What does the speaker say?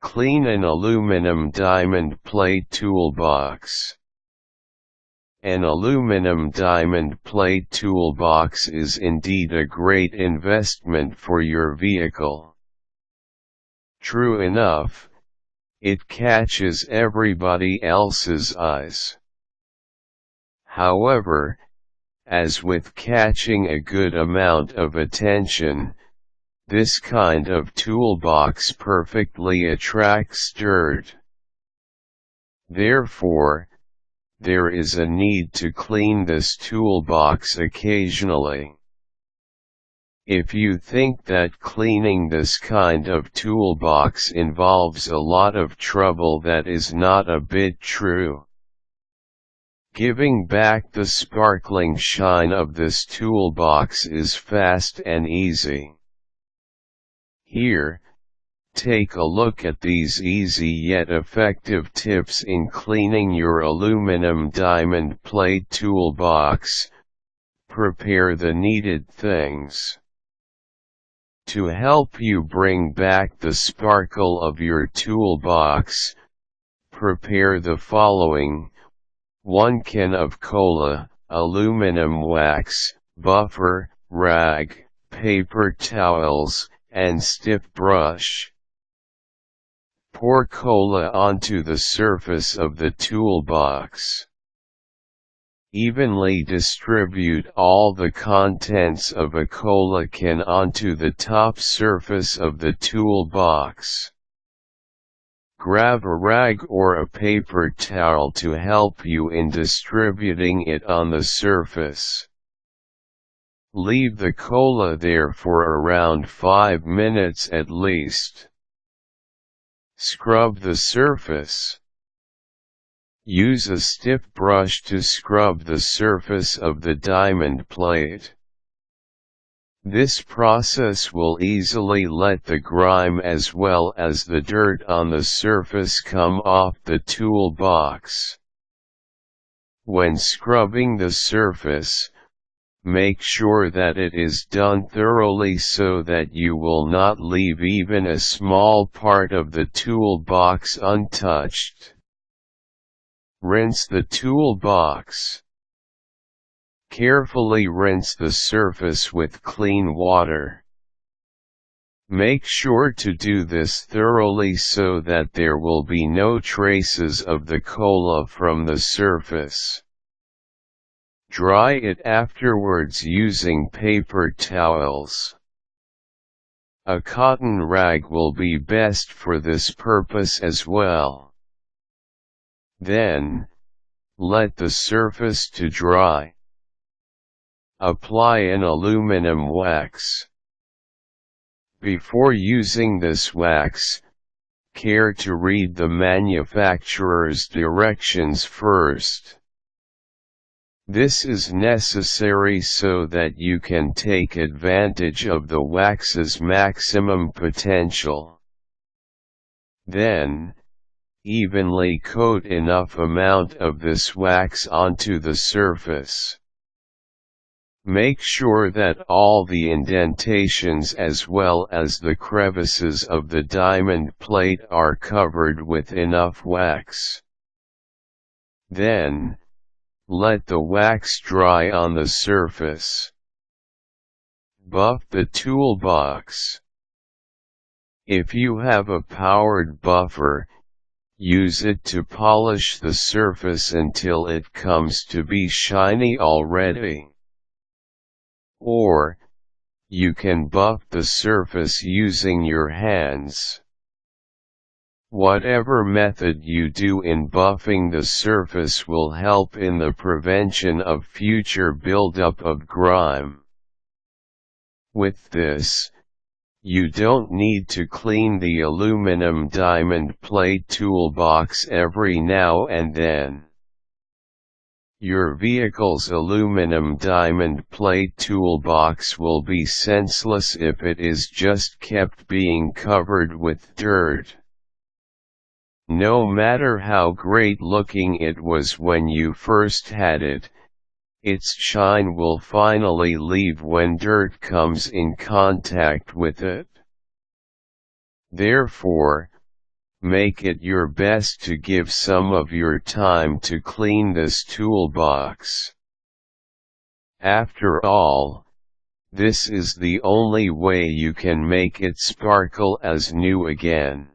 Clean an aluminum diamond plate toolbox. An aluminum diamond plate toolbox is indeed a great investment for your vehicle. True enough, it catches everybody else's eyes. However, as with catching a good amount of attention, this kind of toolbox perfectly attracts dirt. Therefore, there is a need to clean this toolbox occasionally. If you think that cleaning this kind of toolbox involves a lot of trouble, that is not a bit true. Giving back the sparkling shine of this toolbox is fast and easy. Here, take a look at these easy yet effective tips in cleaning your aluminum diamond plate toolbox. Prepare the needed things. To help you bring back the sparkle of your toolbox, prepare the following: 1 can of cola, aluminum wax, buffer, rag, paper towels, and stiff brush. Pour cola onto the surface of the toolbox. Evenly distribute all the contents of a cola can onto the top surface of the toolbox. Grab a rag or a paper towel to help you in distributing it on the surface. Leave the cola there for around 5 minutes at least. Scrub the surface. Use a stiff brush to scrub the surface of the diamond plate. This process will easily let the grime as well as the dirt on the surface come off the toolbox. When scrubbing the surface, make sure that it is done thoroughly so that you will not leave even a small part of the toolbox untouched. Rinse the toolbox. Carefully rinse the surface with clean water. Make sure to do this thoroughly so that there will be no traces of the cola from the surface. Dry it afterwards using paper towels. A cotton rag will be best for this purpose as well. Then, let the surface to dry. Apply an aluminum wax. Before using this wax, care to read the manufacturer's directions first. This is necessary so that you can take advantage of the wax's maximum potential. Then, evenly coat enough amount of this wax onto the surface. Make sure that all the indentations as well as the crevices of the diamond plate are covered with enough wax. Then, let the wax dry on the surface. Buff the toolbox. If you have a powered buffer, use it to polish the surface until it comes to be shiny already. Or, you can buff the surface using your hands. Whatever method you do in buffing the surface will help in the prevention of future buildup of grime. With this, you don't need to clean the aluminum diamond plate toolbox every now and then. Your vehicle's aluminum diamond plate toolbox will be senseless if it is just kept being covered with dirt. No matter how great looking it was when you first had it, its shine will finally leave when dirt comes in contact with it. Therefore, make it your best to give some of your time to clean this toolbox. After all, this is the only way you can make it sparkle as new again.